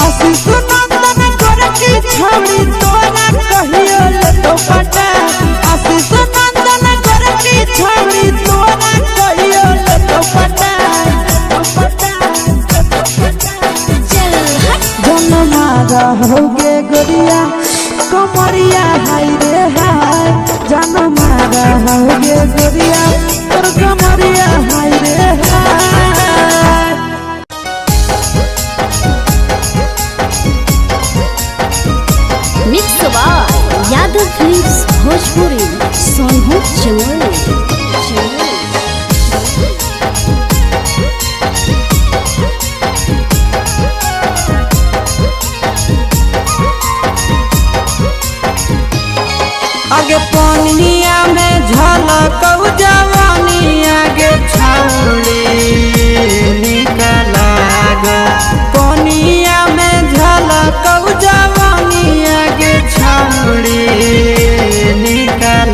आशीष नंदन गोरकी छौड़ी तोरा कहियो ले तो पटा आशीष नंदन गोरकी छौड़ी तोरा कहियो ले तो पटा जनमारा होगे गोरिया कमरिया हाय रे हाय जनमारा होगे गोरिया तोर कमरिया हाय रे हाय। Mix by Yadav films Bhojpuri Sonbhadra Chamoli. आगे पानिया में झलकौ जवानी आगे छौड़ी निकला गो पानिया में झलकौ जवानी आगे छौड़ी निकला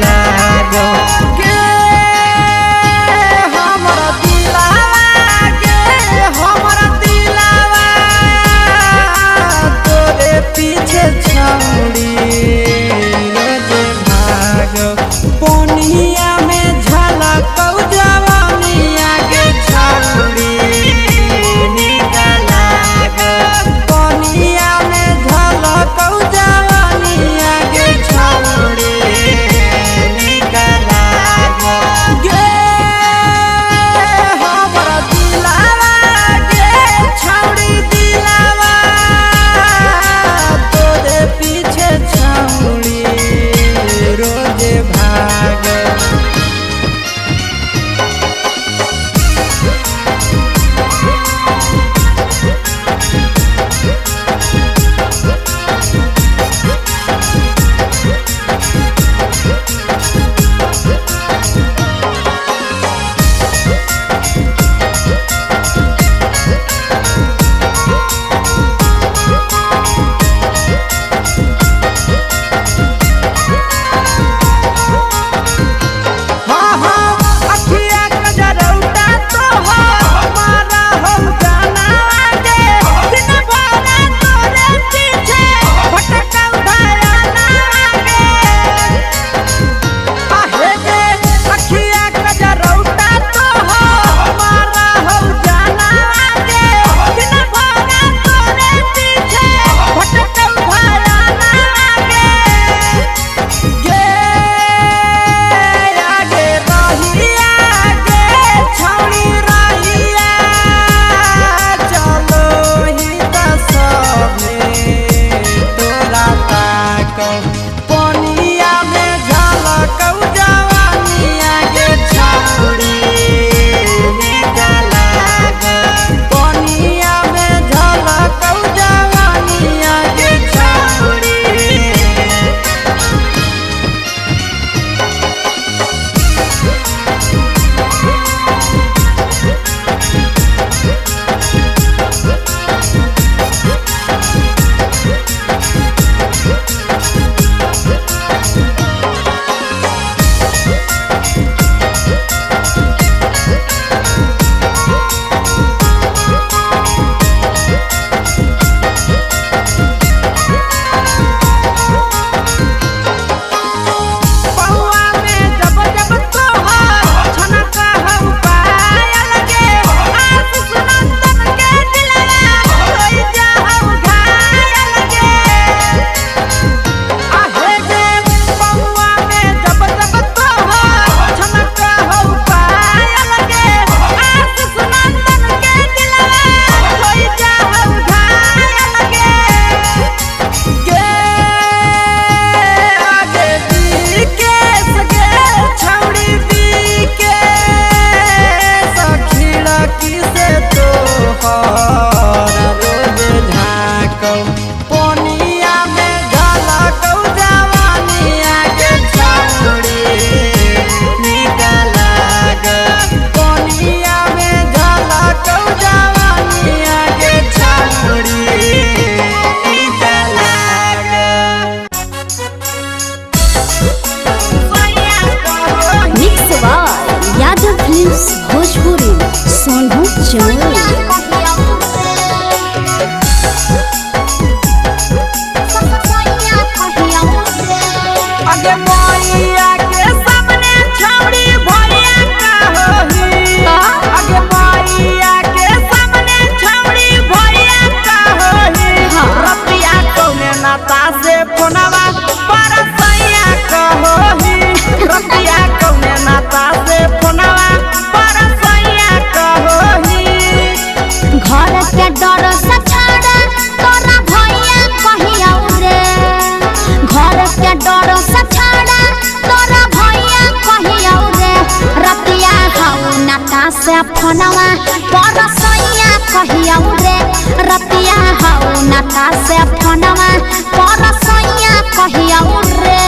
नाता से फोनवा पर सैया कहिया रे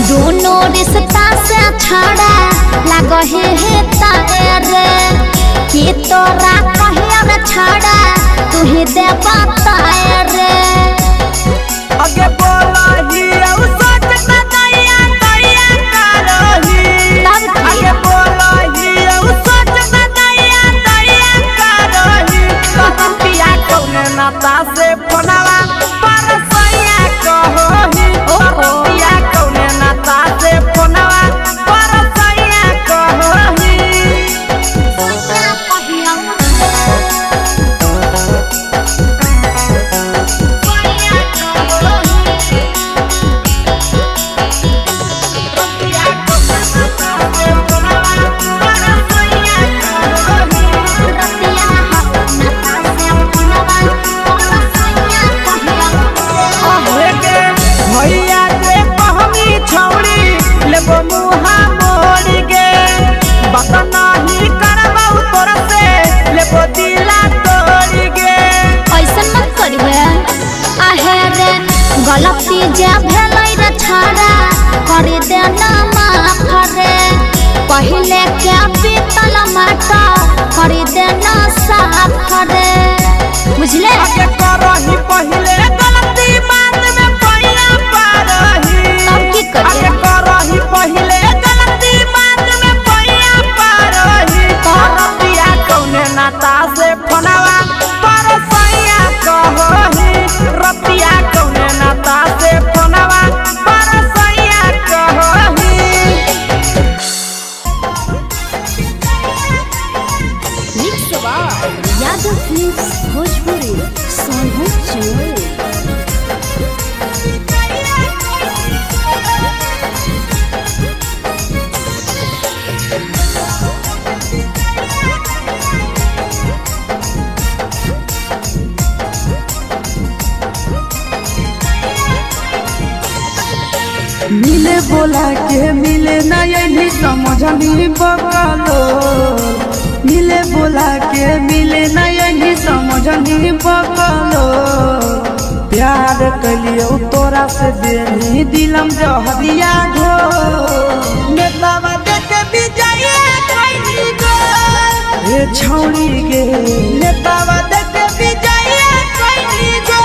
दोनों रिश्ता से छड़ा लगहे है तारे कि तोरा कहिया रे छड़ा तू ही दे बताए आगे बोलही औ सोच ना दैया दैया करही आगे बोलही औ सोच ना दैया दैया करही पिया कौने नाता से फोनवा पर सैया कहही पिया कौने नाता से फोनवा पर सैया कहही गलती जे भेलै रे छड़ा कर देना माफ रे पहले के बीतल माटा कर देना साफ रे बुझले आगे करही पहले गलती बात में पैया पारही तब की करिए आगे करही पहले गलती बात में पैया पारही पिया कौने नाता से फोनवा पर सैया कहही रतिया कौने नाता से फोनवा पर सैया कहही mix by Yadav films Bhojpuri Sonu Chamoli मिले बोला के मिले नहीं समझनी बगलो मिले बोला के मिले नहीं समझनी बगलो प्यार कलियो तोरा से देनी दिलम जहरिया घो नेतावा देखे विजय कइनी गो ए छौड़ी गे नेतावा देखे विजय कइनी गो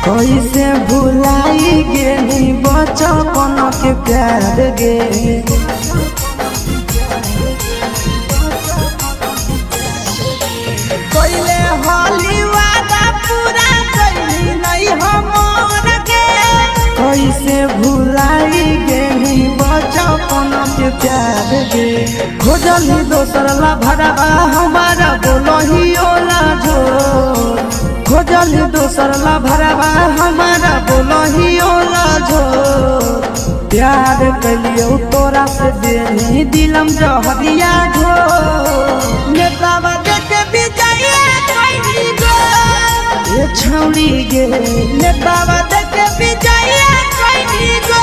कैसे भुलाई गेली बचपन के प्यार गे कैले हाली वादा पूरा कैली नहीं हमर गे कैसे भुलाई गेली बचपन के प्यार गे खोजली दोसर ला भरवा हमारा बोलही ओला जो खोजली दोसर ला भरवा हमारा बोलही ओला जो प्यार कलियो तोरा से देनी दिलम जहरिया झो नेतावा देखे विजय कइनी गो ए छौड़ी गे नेतावा देखे विजय कइनी गो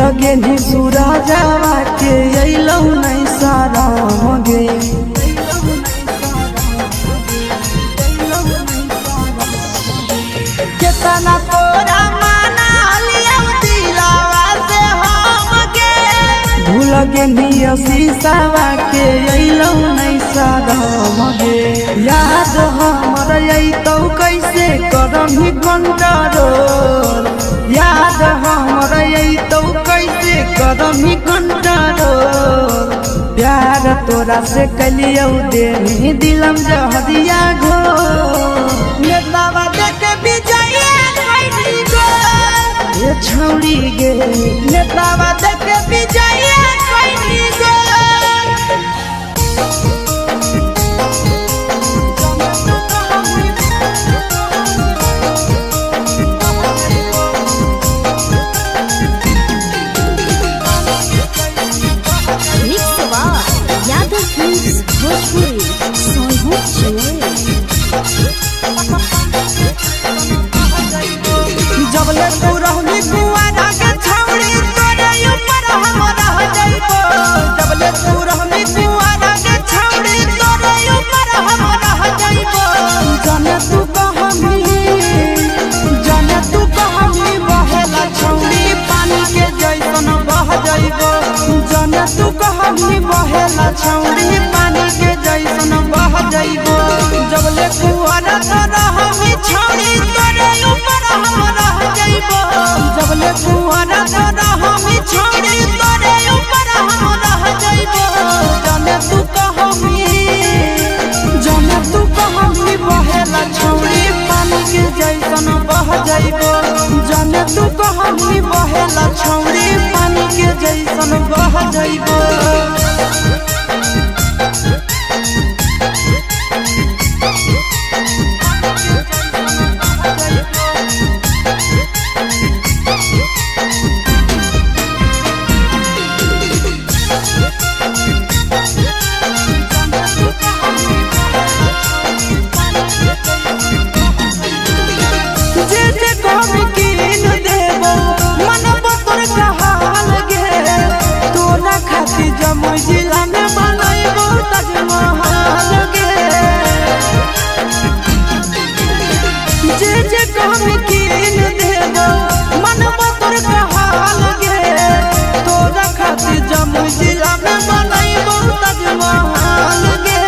लगे नी सूरजवा के अइलौ नहीं साराम गे केतना तोरा माना लिया दिलावा से हम गे भूल गे नी शीशावा के अइलौ नहीं साराम गे याद हमर अइतौ कैसे करही कंट्रोल याद हमर अइतौ कैसे करही कंट्रोल प्यार तोरा से कलियौ देनी दिलम जहरिया घो नेतावा देखे विजय कैली गो ये छौड़ी गे नेतावा देखे विजय कैली गो जबले तू रहनी कुआरा के छौड़ी तोरे ऊपर हम रह जाइबो जबले तू रहनी कुआरा के छौड़ी तोरे ऊपर हम रह जाइबो जाने तू कहमी बहेला छौड़ी पानी के जैसन बह जाइबो जाने तू कहमी बहेला छौड़ी पानी के जैसन बह जाइबो जबले कुआरा तोरा हमी छौड़ी तोरे ऊपर हम रह जाइबो जबले कुआरा तोरा हमी छौड़ी तोरे ऊपर हम रह जाइबो जाने तू कहमी बहेला छौड़ी पानी के जैसन बह जाइबो जाने तू कहमी बहेला छौड़ी पानी के जैसन बह जाइबो जमुई जिला में बनैबो ताजमहल गे जे कहमी कीन देबो मनबो तोर कहाल गे तोरा खातिर जमुई जिला में बनैबो ताजमहल गे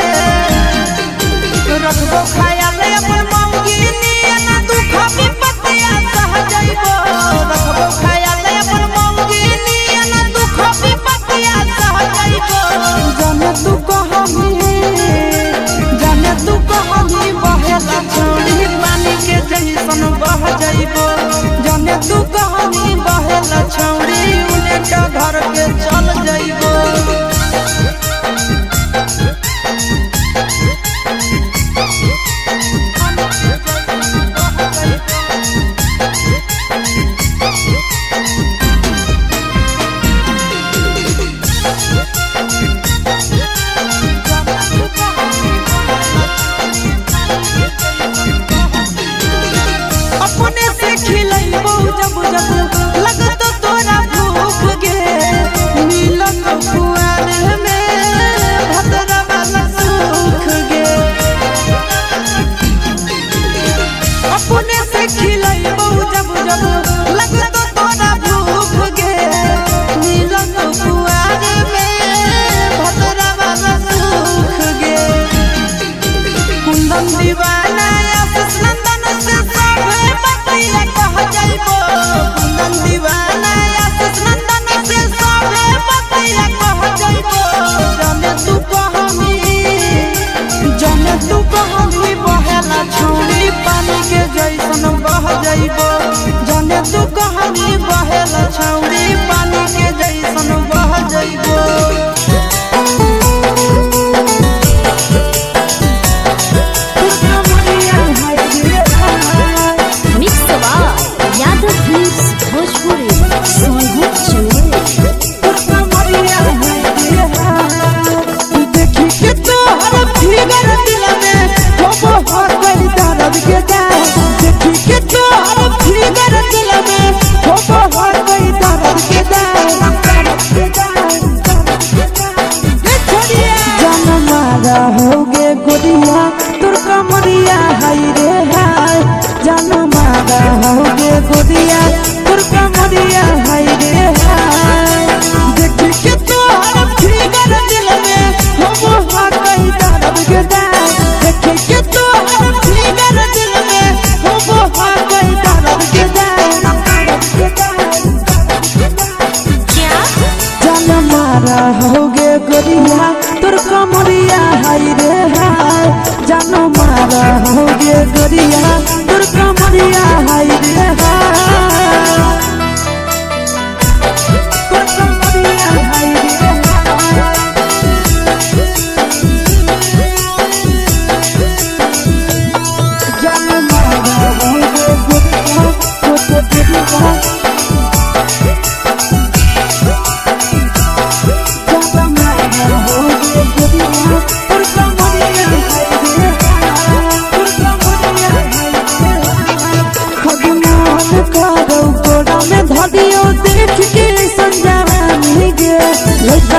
रखबो ख्याल अपन मौगी नियना दुख विपत्तिया सह जाइबो रखबो ख्याल अपन मौगी नियना दुख विपत्तिया सह जाइबो जाने तू कहमी बहेला छौड़ी पानी के जैसन बह जाइबो जाने तू कहमी बहेला छौड़ी उलेटा घर के चल जाइबो अपने से खिलैबो जब जब लगतो तोरा भूख गे मिलत कुआर में भतरा वाला सुख गे अपने से खिलैबो जब जब लगतो तोरा भूख गे मिलत कुआर में भतरा वाला सुख गे कुंदन दीवाना आशीष नंदन से सभे बतिया कह जाइबो कुंदन दीवाना आशीष नंदन से सभे बतिया कह जाइबो जाने तू कहमी बहेला छौड़ी पानी के जैसन बह जाइबो जाने तू कहमी बहेला छौड़ी पानी के जैसन बह जाइबो यादव फिल्म्स भोजपुरी। गोरिया तोर कमरिया हाय रे हाय देख के तोहर फिगर दिल में हम हा कहीं दर्द के दाग देख के तोहर फिगर दिल में हम हा कहीं दर्द के दाग जान मारा होगे गोरिया तोर कमरिया हाय रे हाय जान मारा होगे गोरिया तोर कमरिया हाय रे हाय तोर कमरिया हाय रे हाय जान मारा होगे गोरिया तोर कमरिया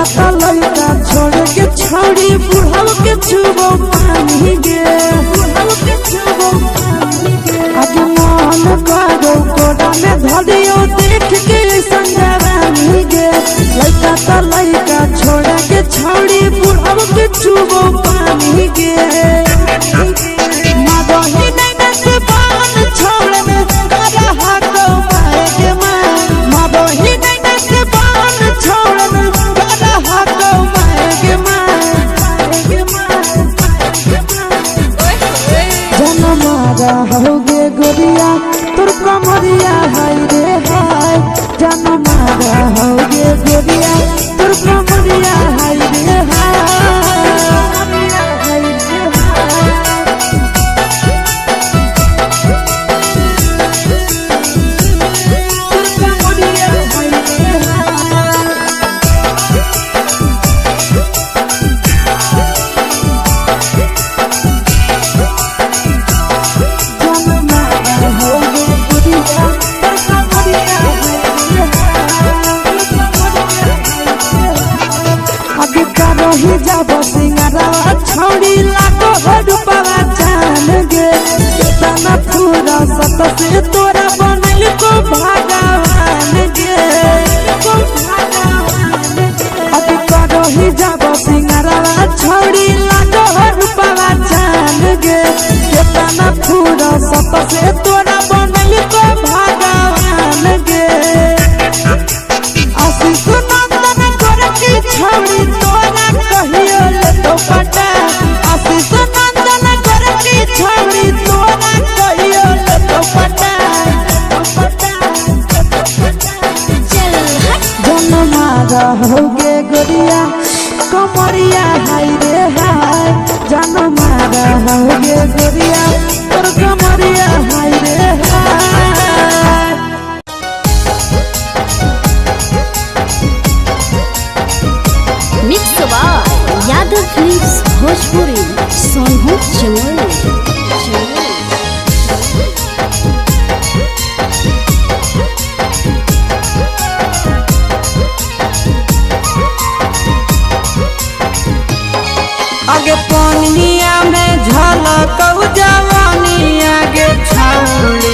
छोड़ के छौड़ी बुढ़ाव के छुबो पानी गे बुढ़ाव के छुबो पानी गे आगे मन करो कोड़ा में धरियो देख के संजवानी गे लइका त लइका छोड़ के छौड़ी बुढ़ाव के छुबो पानी गे मादही नैना से बान छोड़ में रहा को माए के मां मादही नैना से बान छोड़ में रहा को माए के मां जन मारा होगे गोरिया तोर कमरिया हाय रे हाय जन मारा होगे गोरिया तोर कमरिया हाय रे रही जब सिंगारा छौड़ी लागो रूपवा जान गे केतना पूरा सत से तोरा बनल को भगवान गे को भगवान अभी रही जब सिंगारा छौड़ी लागो रूपवा जान गे केतना पूरा सत से तोरा बनल को भगवान गे आशीष नंदन गोरखी छौड़ी तोरा कहियो ले तो पटा आशीष नंदन गोरखी छौड़ी तोरा कहियो ले तो पटा जन मारा होगे गोरिया कमरिया हाय रे हाय जन मारा होगे गोरिया तोर कमरिया हाय रे हाय mix by Yadav films Bhojpuri Sonu Chamoli आगे पानिया में झलकौ जवानी आगे छौड़ी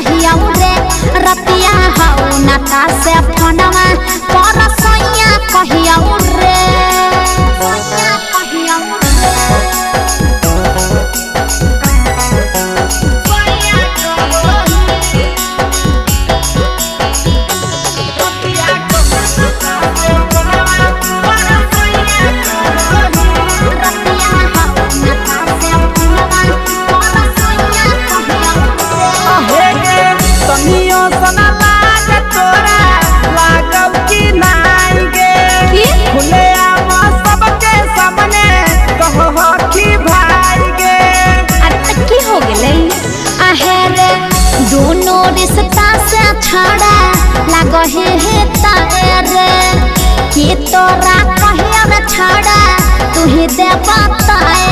कहिया रे रतिया हाउ नाता से फोनवा पर सैया कहिया रे कहिया दोनों रिश्ता से छड़ा लगहे है तारे कि तोरा कहिया न छड़ा तू ही दे बताए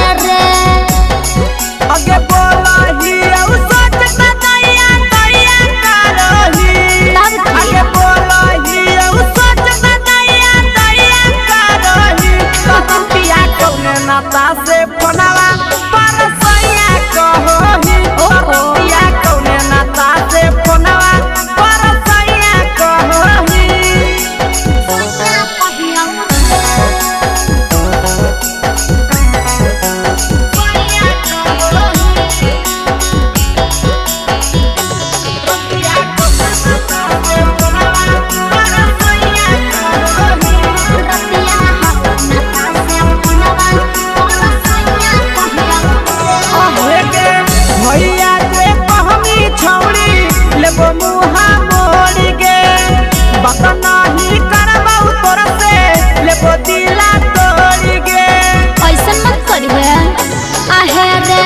आगे बोलही अब सोचता दया दया करही आगे बोलही अब सोचता दया दया करही पिया कौने नाता से फोनवा पर सैया कहही पिया कौने नाता से फोनवा पर सैया कहही भैया जे कहमी छौड़ी लेबो मुहा मोड़ के बात नहीं करबौ तोर से लेबो दिला तोड़ के ऐसन मत करबे आहे रे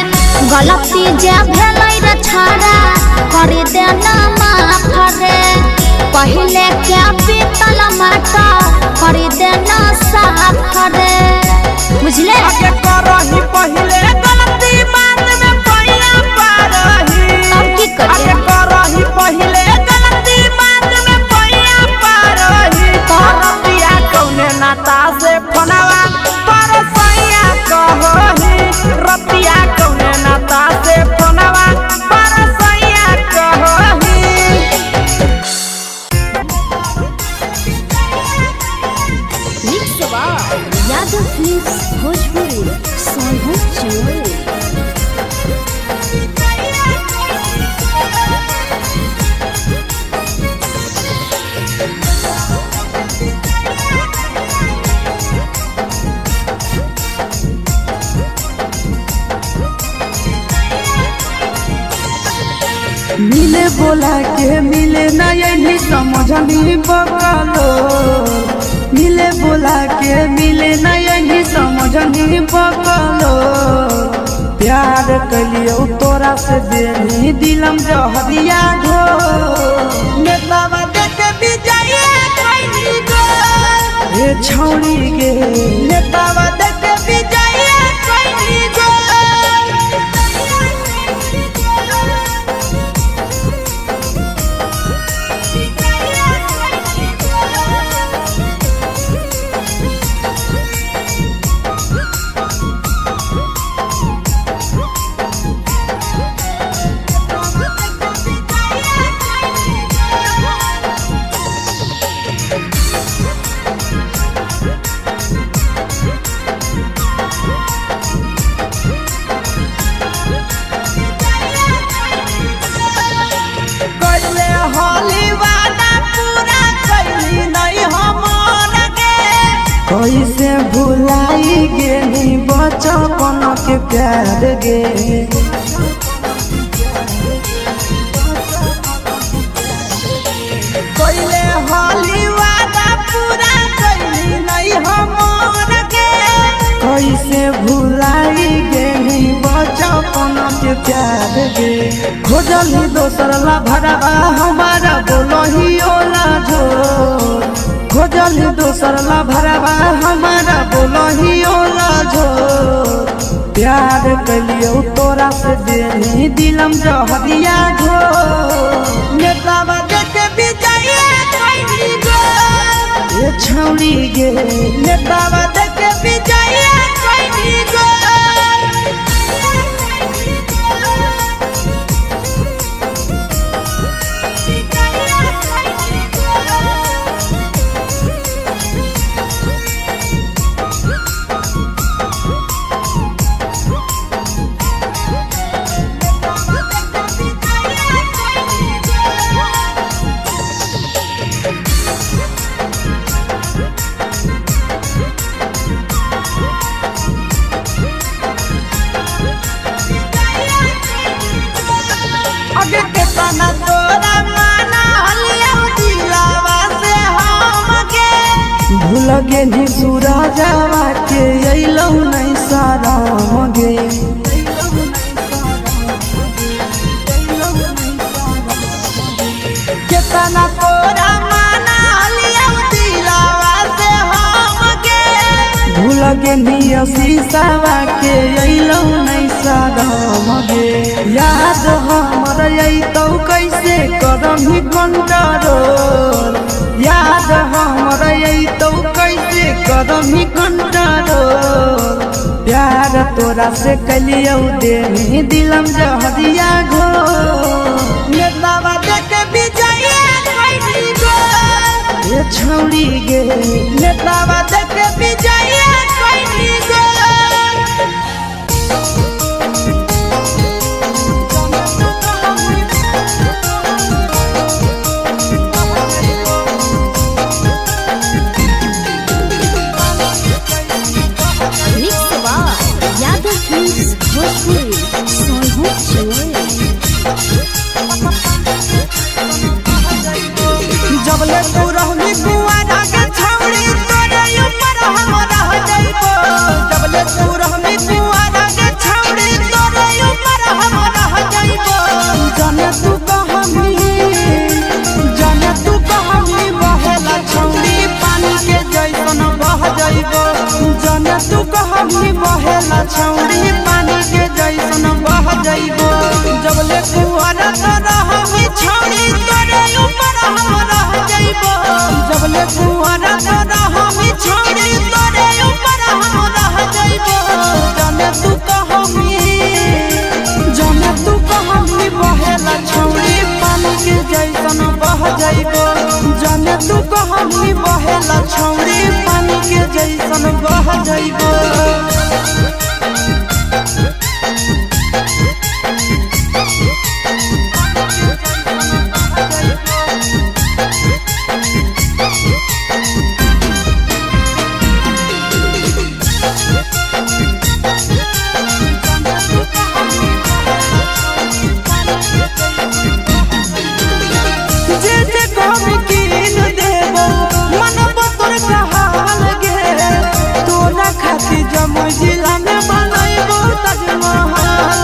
गलती जे भेलै रे छड़ा कर दे ना माफ रे पहले के पीतल माटा कर दे ना साफ रे बुझले आगे करही पहले गलती बाद में पैया पारही अब की करे आगे करही पहले गलती बाद में पैया पारही रतिया कौने नाता से फोनवा पर सैया कहही रतिया कौने नाता से फोनवा पर सैया कहही यादव फिल्म्स भोजपुरी सोनू चोर मिले बोला के मिले नहीं समझनी बकलो मिले बोला के मिले नहीं समझनी बकलो प्यार कलियो तोरा से देनी दिलम जहरिया घो नेतावा देखे विजय कैनी गो हे छौड़ी गे नेतावा देखे विजय कैनी गो कैसे भुलाई गेली बचपन के प्यार गे कैले हाली वादा पूरा कैली नहीं हमर के कैसे भुलाई गेली बचपन के प्यार गे खोजली दोसर ला भरवा हमारा बोलही ओला जो खोजली दोसर ला भरवा हमारा बोलही ओला जो प्यार कलियो तोरा से देनी दिलम जहरिया झो नेतावा देखे विजय कैनी गो ये छौड़ी गे नेतावा देखे विजय कैनी गो केतना तोरा माना लिया दिलावा से हमके भूल गे नी सूरजवा के अइलौ नहीं साराम गे केतना तोरा माना लिया दिलावा से हमके भूल गे नी शीशावा के अइलौ नहीं साराम गे याद हमर अइतौ कैसे करमही कंट्रोल याद हमर अइतौ कैसे करमही कंट्रोल प्यार तोरा से कलियौ देनी दिलम जहरिया घो नेतावा देख विजय कैली गो ये छौड़ी गे नेतावा देख विजय कैली गो जबले तू रहनी कुआरा के छौड़ी तोरे ऊपर हम रह जाइबो जबले तू रहनी कुआरा के छौड़ी तोरे ऊपर हम रह जाइबो जाने तू कहमी बहेला छौड़ी पानी के जैसन बह जाइबो जाने तू कहमी बहेला छौड़ी पानी के जैसन बह जाइबो जबले कुआरा तोरा हमी छौड़ी तोरे ऊपर हम रह जाइबो जबले कुआरा तोरा हमी छौड़ी तोरे ऊपर हम रह जाइबो जाने तू कहमी बहेला छौड़ी पानी के जैसन बह जाइबो जाने तू कहमी बहेला छौड़ी पानी के जैसन बह जाइबो जिला